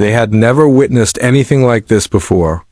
They had never witnessed anything like this before.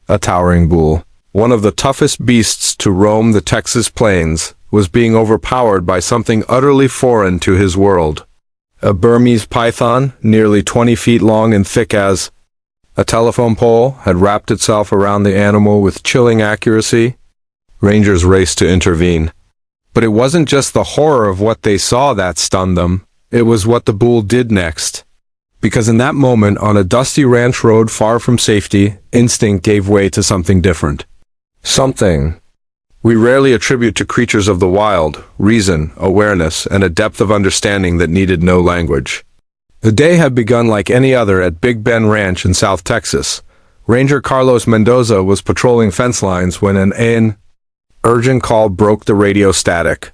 A towering bull, one of the toughest beasts to roam the Texas plains, was being overpowered by something utterly foreign to his world. A Burmese python, nearly 20 feet long and thick as a telephone pole, had wrapped itself around the animal with chilling accuracy. Rangers raced to intervene. But it wasn't just the horror of what they saw that stunned them. It was what the bull did next. Because in that moment, on a dusty ranch road far from safety, instinct gave way to something different. Something we rarely attribute to creatures of the wild: reason, awareness, and a depth of understanding that needed no language. The day had begun like any other at Big Bend Ranch in South Texas. Ranger Carlos Mendoza was patrolling fence lines when an urgent call broke the radio static.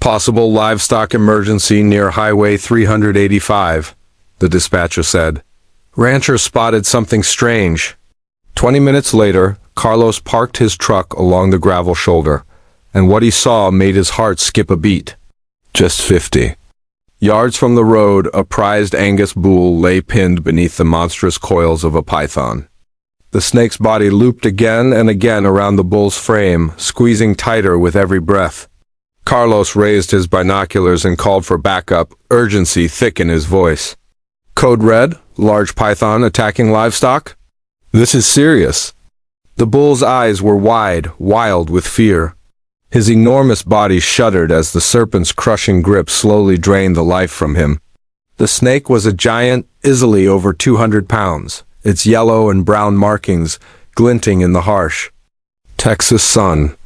Possible livestock emergency near Highway 385, the dispatcher said. Rancher spotted something strange. 20 minutes later, Carlos parked his truck along the gravel shoulder, and what he saw made his heart skip a beat. Just 50 yards from the road, a prized Angus bull lay pinned beneath the monstrous coils of a python. The snake's body looped again and again around the bull's frame, squeezing tighter with every breath. Carlos raised his binoculars and called for backup, urgency thick in his voice. Code red, large python attacking livestock? This is serious. The bull's eyes were wide, wild with fear. His enormous body shuddered as the serpent's crushing grip slowly drained the life from him. The snake was a giant, easily over 200 pounds, its yellow and brown markings glinting in the harsh Texas sun.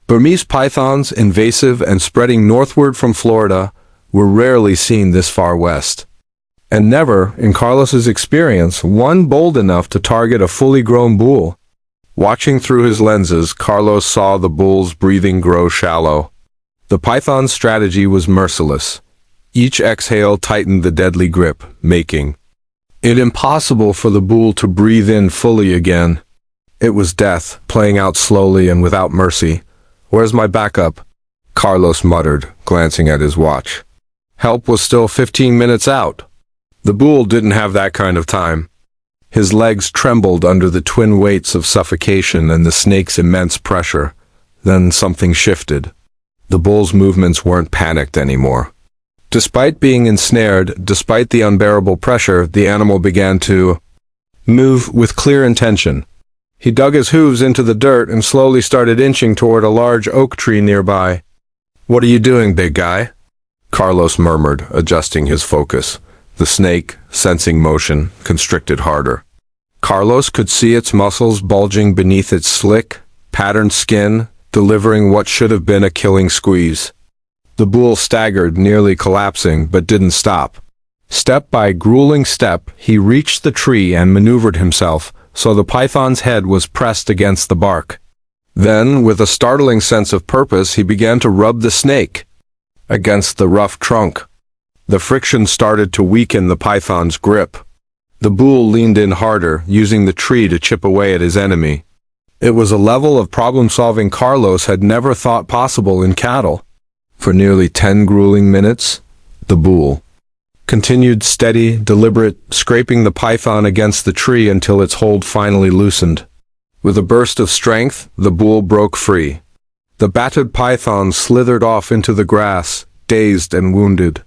Burmese pythons, invasive and spreading northward from Florida, were rarely seen this far west. And never, in Carlos's experience, one bold enough to target a fully grown bull. Watching through his lenses, Carlos saw the bull's breathing grow shallow. The python's strategy was merciless. Each exhale tightened the deadly grip, making it impossible for the bull to breathe in fully again. It was death, playing out slowly and without mercy. "Where's my backup?" Carlos muttered, glancing at his watch. Help was still 15 minutes out. The bull didn't have that kind of time. His legs trembled under the twin weights of suffocation and the snake's immense pressure. Then something shifted. The bull's movements weren't panicked anymore. Despite being ensnared, despite the unbearable pressure, the animal began to move with clear intention. He dug his hooves into the dirt and slowly started inching toward a large oak tree nearby. "What are you doing, big guy?" Carlos murmured, adjusting his focus. The snake, sensing motion, constricted harder. Carlos could see its muscles bulging beneath its slick, patterned skin, delivering what should have been a killing squeeze. The bull staggered, nearly collapsing, but didn't stop. Step by grueling step, he reached the tree and maneuvered himself, so the python's head was pressed against the bark. Then, with a startling sense of purpose, he began to rub the snake against the rough trunk. The friction started to weaken the python's grip. The bull leaned in harder, using the tree to chip away at his enemy. It was a level of problem-solving Carlos had never thought possible in cattle. For nearly 10 grueling minutes, the bull continued steady, deliberate, scraping the python against the tree until its hold finally loosened. With a burst of strength, the bull broke free. The battered python slithered off into the grass, dazed and wounded.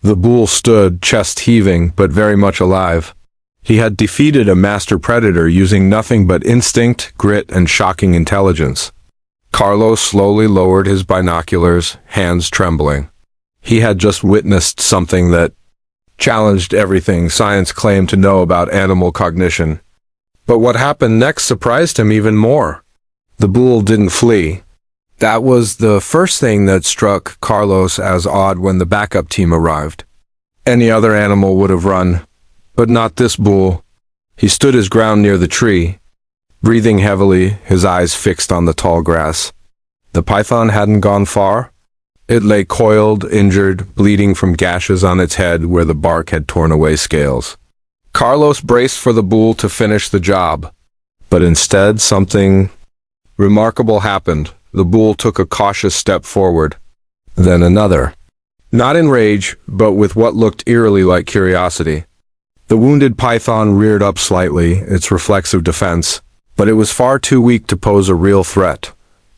The bull stood, chest heaving, but very much alive. He had defeated a master predator using nothing but instinct, grit, and shocking intelligence. Carlos slowly lowered his binoculars, hands trembling. He had just witnessed something that challenged everything science claimed to know about animal cognition. But what happened next surprised him even more. The bull didn't flee. That was the first thing that struck Carlos as odd when the backup team arrived. Any other animal would have run, but not this bull. He stood his ground near the tree, breathing heavily, his eyes fixed on the tall grass. The python hadn't gone far. It lay coiled, injured, bleeding from gashes on its head where the bark had torn away scales. Carlos braced for the bull to finish the job, but instead something remarkable happened. The bull took a cautious step forward, then another. Not in rage, but with what looked eerily like curiosity. The wounded python reared up slightly, its reflexive defense, but it was far too weak to pose a real threat.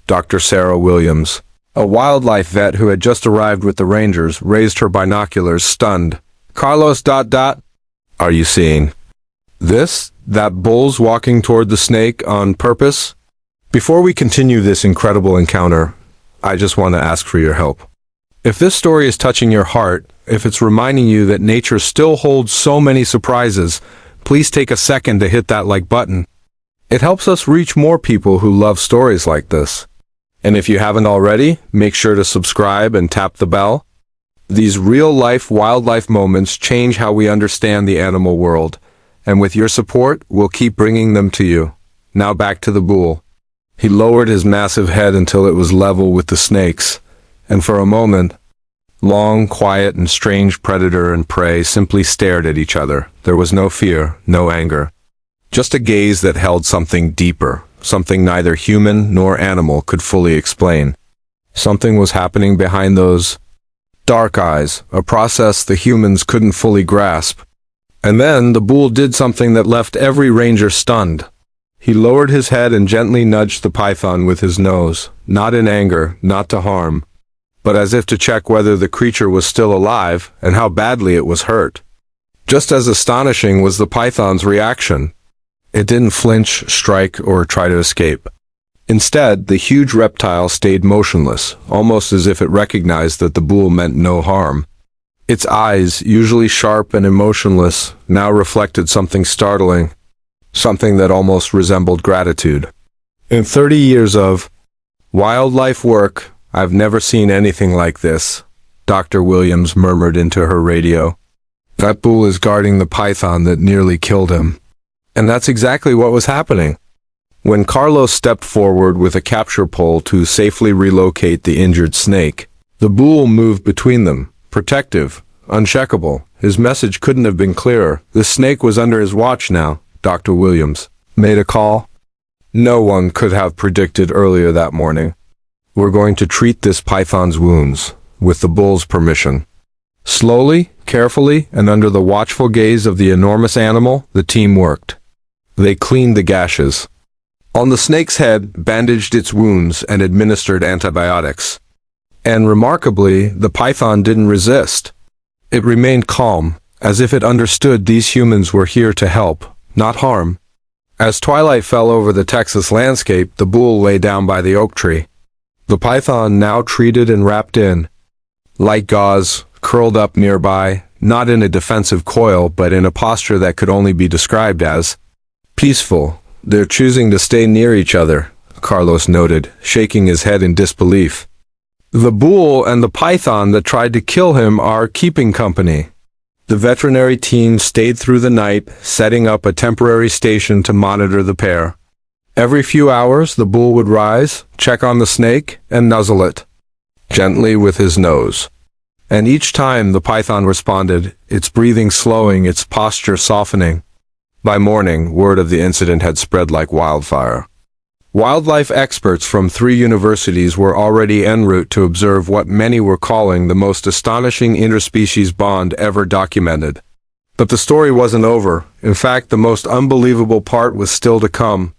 Dr. Sarah Williams, a wildlife vet who had just arrived with the rangers, raised her binoculars, stunned. Carlos... Are you seeing this? That bull's walking toward the snake on purpose? Before we continue this incredible encounter, I just want to ask for your help. If this story is touching your heart, if it's reminding you that nature still holds so many surprises, please take a second to hit that like button. It helps us reach more people who love stories like this. And if you haven't already, make sure to subscribe and tap the bell. These real-life wildlife moments change how we understand the animal world, and with your support, we'll keep bringing them to you. Now back to the bull. He lowered his massive head until it was level with the snake's, and for a moment, long, quiet, and strange predator and prey simply stared at each other. There was no fear, no anger. Just a gaze that held something deeper, something neither human nor animal could fully explain. Something was happening behind those dark eyes, a process the humans couldn't fully grasp. And then the bull did something that left every ranger stunned. He lowered his head and gently nudged the python with his nose, not in anger, not to harm, but as if to check whether the creature was still alive and how badly it was hurt. Just as astonishing was the python's reaction. It didn't flinch, strike, or try to escape. Instead, the huge reptile stayed motionless, almost as if it recognized that the bull meant no harm. Its eyes, usually sharp and emotionless, now reflected something startling, something that almost resembled gratitude. In 30 years of wildlife work, I've never seen anything like this, Dr. Williams murmured into her radio. That bull is guarding the python that nearly killed him. And that's exactly what was happening. When Carlos stepped forward with a capture pole to safely relocate the injured snake, the bull moved between them, protective, uncheckable. His message couldn't have been clearer. The snake was under his watch now. Dr. Williams made a call. No one could have predicted earlier that morning. We're going to treat this python's wounds, with the bull's permission. Slowly, carefully, and under the watchful gaze of the enormous animal, the team worked. They cleaned the gashes. On the snake's head, bandaged its wounds and administered antibiotics. And remarkably, the python didn't resist. It remained calm, as if it understood these humans were here to help, not harm. As twilight fell over the Texas landscape, the bull lay down by the oak tree. The python, now treated and wrapped in light gauze, curled up nearby, not in a defensive coil, but in a posture that could only be described as peaceful. They're choosing to stay near each other, Carlos noted, shaking his head in disbelief. The bull and the python that tried to kill him are keeping company. The veterinary team stayed through the night, setting up a temporary station to monitor the pair. Every few hours, the bull would rise, check on the snake, and nuzzle it, gently with his nose. And each time the python responded, its breathing slowing, its posture softening. By morning, word of the incident had spread like wildfire. Wildlife experts from 3 universities were already en route to observe what many were calling the most astonishing interspecies bond ever documented. But the story wasn't over. In fact, the most unbelievable part was still to come.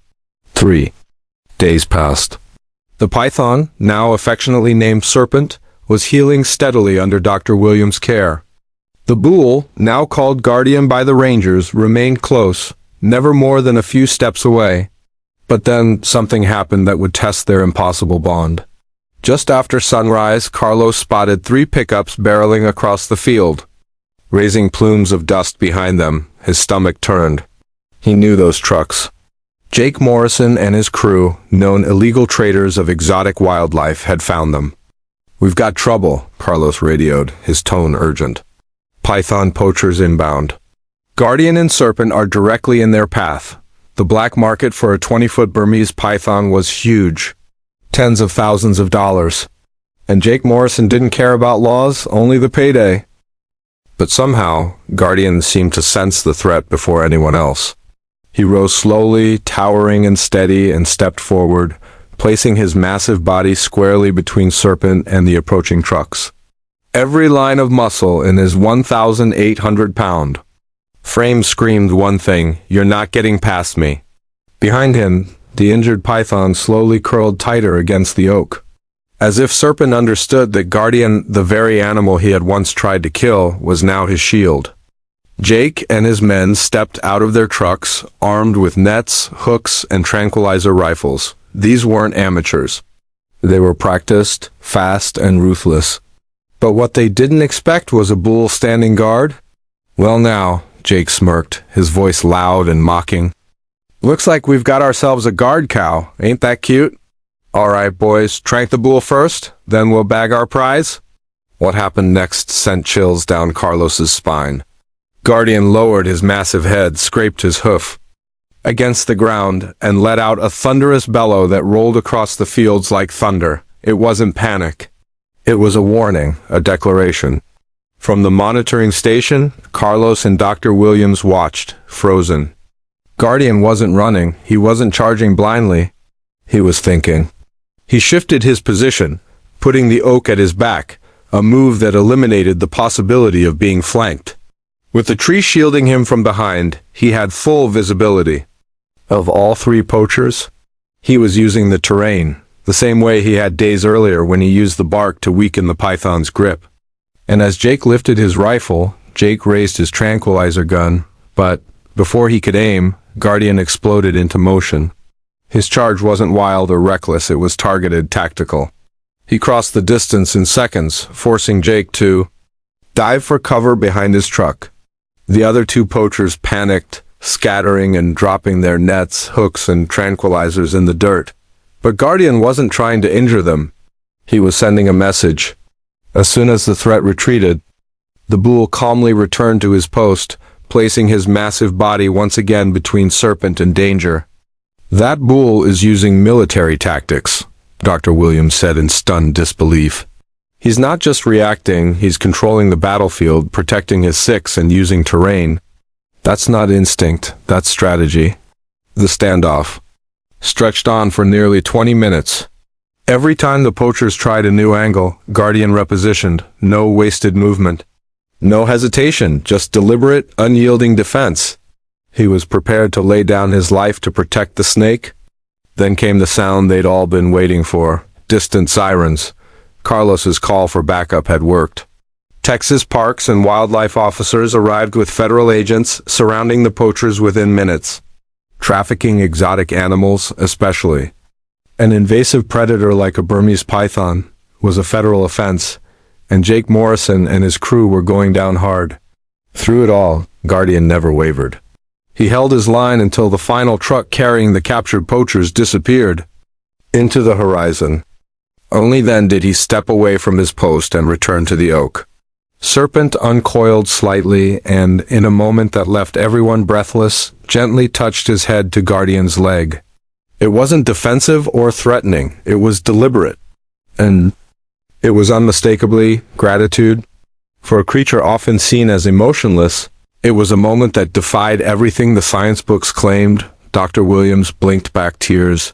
3 days passed. The python, now affectionately named Serpent, was healing steadily under Dr. Williams' care. The bull, now called Guardian by the Rangers, remained close, never more than a few steps away. But then something happened that would test their impossible bond. Just after sunrise, Carlos spotted 3 pickups barreling across the field. Raising plumes of dust behind them, his stomach turned. He knew those trucks. Jake Morrison and his crew, known illegal traders of exotic wildlife, had found them. "We've got trouble," Carlos radioed, his tone urgent. "Python poachers inbound. Guardian and Serpent are directly in their path." The black market for a 20-foot Burmese python was huge. Tens of thousands of dollars. And Jake Morrison didn't care about laws, only the payday. But somehow, Guardian seemed to sense the threat before anyone else. He rose slowly, towering and steady, and stepped forward, placing his massive body squarely between Serpent and the approaching trucks. Every line of muscle in his 1,800-pound Frame screamed one thing, "You're not getting past me." Behind him, the injured python slowly curled tighter against the oak. As if Serpent understood that Guardian, the very animal he had once tried to kill, was now his shield. Jake and his men stepped out of their trucks, armed with nets, hooks, and tranquilizer rifles. These weren't amateurs. They were practiced, fast, and ruthless. But what they didn't expect was a bull standing guard. "Well now," Jake smirked, his voice loud and mocking. "Looks like we've got ourselves a guard cow. Ain't that cute? All right, boys, trank the bull first, then we'll bag our prize." What happened next sent chills down Carlos's spine. Guardian lowered his massive head, scraped his hoof against the ground, and let out a thunderous bellow that rolled across the fields like thunder. It wasn't panic. It was a warning, a declaration. From the monitoring station, Carlos and Dr. Williams watched, frozen. Guardian wasn't running, he wasn't charging blindly. He was thinking. He shifted his position, putting the oak at his back, a move that eliminated the possibility of being flanked. With the tree shielding him from behind, he had full visibility. Of all three poachers, he was using the terrain, the same way he had days earlier when he used the bark to weaken the python's grip. And as Jake lifted his rifle, Jake raised his tranquilizer gun, but before he could aim, Guardian exploded into motion. His charge wasn't wild or reckless, it was targeted, tactical. He crossed the distance in seconds, forcing Jake to dive for cover behind his truck. The other two poachers panicked, scattering and dropping their nets, hooks, and tranquilizers in the dirt. But Guardian wasn't trying to injure them. He was sending a message. As soon as the threat retreated, the bull calmly returned to his post, placing his massive body once again between Serpent and danger. "That bull is using military tactics," Dr. Williams said in stunned disbelief. "He's not just reacting, he's controlling the battlefield, protecting his six and using terrain. That's not instinct, that's strategy." The standoff stretched on for nearly 20 minutes. Every time the poachers tried a new angle, Guardian repositioned, no wasted movement. No hesitation, just deliberate, unyielding defense. He was prepared to lay down his life to protect the snake. Then came the sound they'd all been waiting for, distant sirens. Carlos's call for backup had worked. Texas Parks and Wildlife officers arrived with federal agents, surrounding the poachers within minutes. Trafficking exotic animals, especially an invasive predator like a Burmese python, was a federal offense, and Jake Morrison and his crew were going down hard. Through it all, Guardian never wavered. He held his line until the final truck carrying the captured poachers disappeared into the horizon. Only then did he step away from his post and return to the oak. Serpent uncoiled slightly and, in a moment that left everyone breathless, gently touched his head to Guardian's leg. It wasn't defensive or threatening, it was deliberate. And it was unmistakably gratitude. For a creature often seen as emotionless, it was a moment that defied everything the science books claimed. Dr. Williams blinked back tears.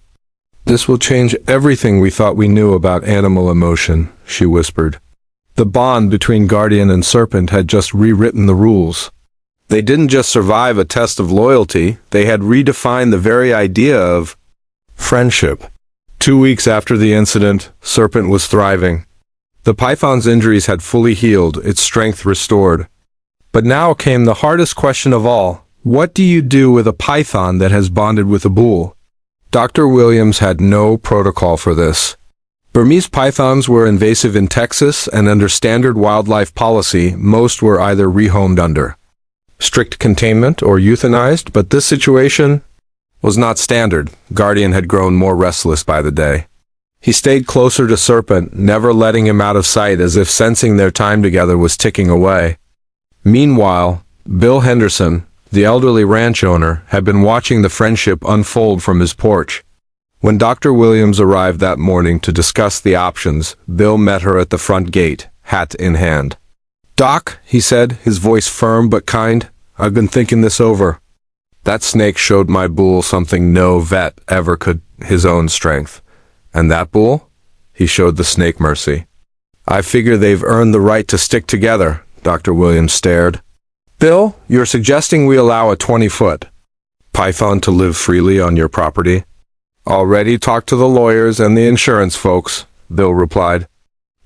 "This will change everything we thought we knew about animal emotion," she whispered. The bond between Guardian and Serpent had just rewritten the rules. They didn't just survive a test of loyalty, they had redefined the very idea of friendship. 2 weeks after the incident, Serpent was thriving. The python's injuries had fully healed, its strength restored. But now came the hardest question of all. What do you do with a python that has bonded with a bull? Dr. Williams had no protocol for this. Burmese pythons were invasive in Texas, and under standard wildlife policy, most were either rehomed under strict containment or euthanized, but this situation was not standard. Guardian had grown more restless by the day. He stayed closer to Serpent, never letting him out of sight, as if sensing their time together was ticking away. Meanwhile, Bill Henderson, the elderly ranch owner, had been watching the friendship unfold from his porch. When Dr. Williams arrived that morning to discuss the options, Bill met her at the front gate, hat in hand. "Doc," he said, his voice firm but kind, "I've been thinking this over. That snake showed my bull something no vet ever could, his own strength. And that bull? He showed the snake mercy. I figure they've earned the right to stick together." Dr. Williams stared. Bill, you're suggesting we allow a 20-foot python to live freely on your property? Already talked to the lawyers and the insurance folks, Bill replied.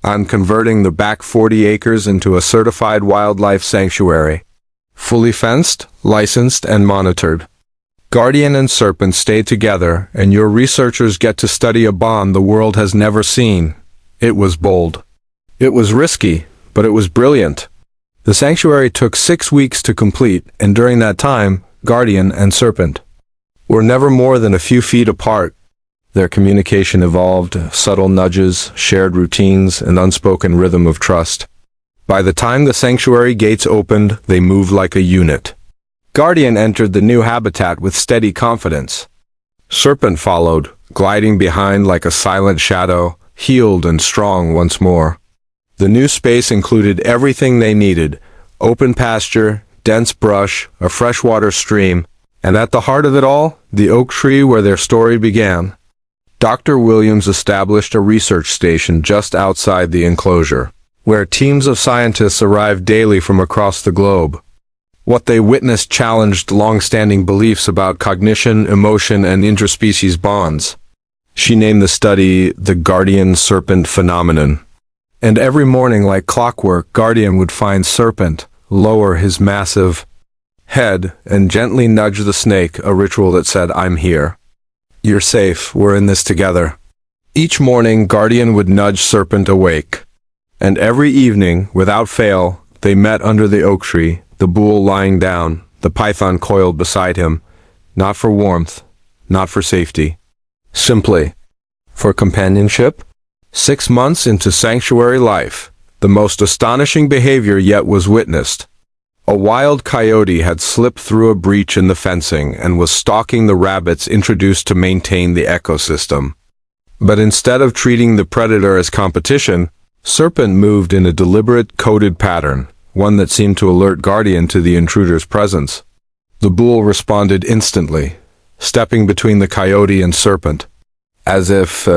I'm converting the back 40 acres into a certified wildlife sanctuary. Fully fenced, licensed, and monitored. Guardian and Serpent stay together, and your researchers get to study a bond the world has never seen. It was bold. It was risky, but it was brilliant. The sanctuary took 6 weeks to complete, and during that time, Guardian and Serpent were never more than a few feet apart. Their communication evolved, subtle nudges, shared routines, and unspoken rhythm of trust. By the time the sanctuary gates opened, they moved like a unit. Guardian entered the new habitat with steady confidence. Serpent followed, gliding behind like a silent shadow, healed and strong once more. The new space included everything they needed: open pasture, dense brush, a freshwater stream, and at the heart of it all, the oak tree where their story began. Dr. Williams established a research station just outside the enclosure, where teams of scientists arrived daily from across the globe. What they witnessed challenged long-standing beliefs about cognition, emotion, and interspecies bonds. She named the study the Guardian-Serpent phenomenon. And every morning, like clockwork, Guardian would find Serpent, lower his massive head, and gently nudge the snake, a ritual that said, "I'm here. You're safe. We're in this together." Each morning, Guardian would nudge Serpent awake. And every evening, without fail, they met under the oak tree, the bull lying down, the python coiled beside him, not for warmth, not for safety, simply for companionship. 6 months into sanctuary life, the most astonishing behavior yet was witnessed. A wild coyote had slipped through a breach in the fencing and was stalking the rabbits introduced to maintain the ecosystem. But instead of treating the predator as competition, Serpent moved in a deliberate, coded pattern, one that seemed to alert Guardian to the intruder's presence. The bull responded instantly, stepping between the coyote and Serpent. As if,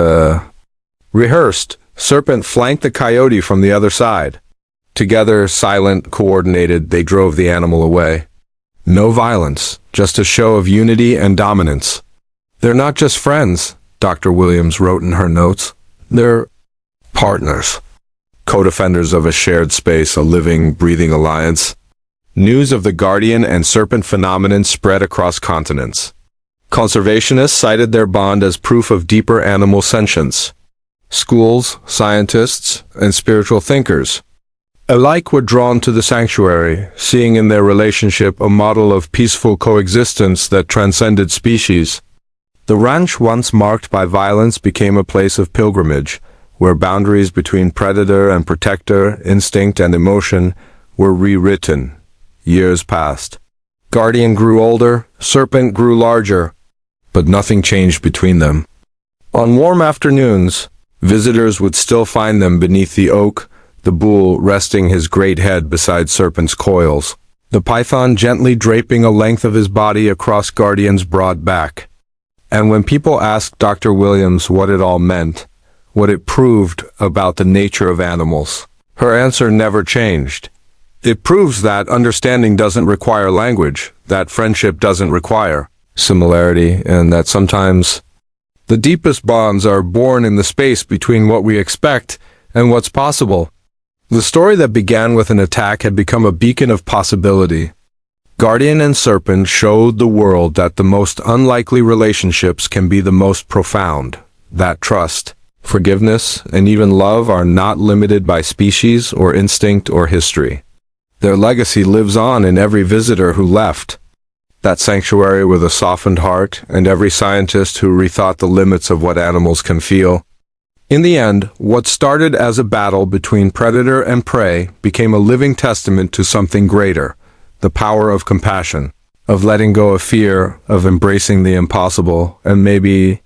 rehearsed, Serpent flanked the coyote from the other side. Together, silent, coordinated, they drove the animal away. No violence, just a show of unity and dominance. They're not just friends, Dr. Williams wrote in her notes. They're partners. Co-defenders of a shared space, a living, breathing alliance. News of the Guardian and Serpent phenomenon spread across continents. Conservationists cited their bond as proof of deeper animal sentience. Schools, scientists, and spiritual thinkers alike were drawn to the sanctuary, seeing in their relationship a model of peaceful coexistence that transcended species. The ranch, once marked by violence, became a place of pilgrimage, where boundaries between predator and protector, instinct and emotion, were rewritten. Years passed. Guardian grew older, Serpent grew larger, but nothing changed between them. On warm afternoons, visitors would still find them beneath the oak, the bull resting his great head beside Serpent's coils, the python gently draping a length of his body across Guardian's broad back. And when people asked Dr. Williams what it all meant, what it proved about the nature of animals, her answer never changed. It proves that understanding doesn't require language, that friendship doesn't require similarity, and that sometimes the deepest bonds are born in the space between what we expect and what's possible. The story that began with an attack had become a beacon of possibility. Guardian and Serpent showed the world that the most unlikely relationships can be the most profound, that trust, forgiveness, and even love are not limited by species or instinct or history. Their legacy lives on in every visitor who left. That sanctuary with a softened heart, and every scientist who rethought the limits of what animals can feel. In the end, what started as a battle between predator and prey became a living testament to something greater, the power of compassion, of letting go of fear, of embracing the impossible, and maybe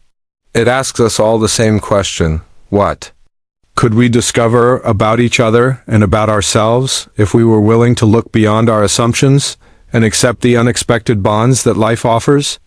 it asks us all the same question: what could we discover about each other and about ourselves if we were willing to look beyond our assumptions and accept the unexpected bonds that life offers?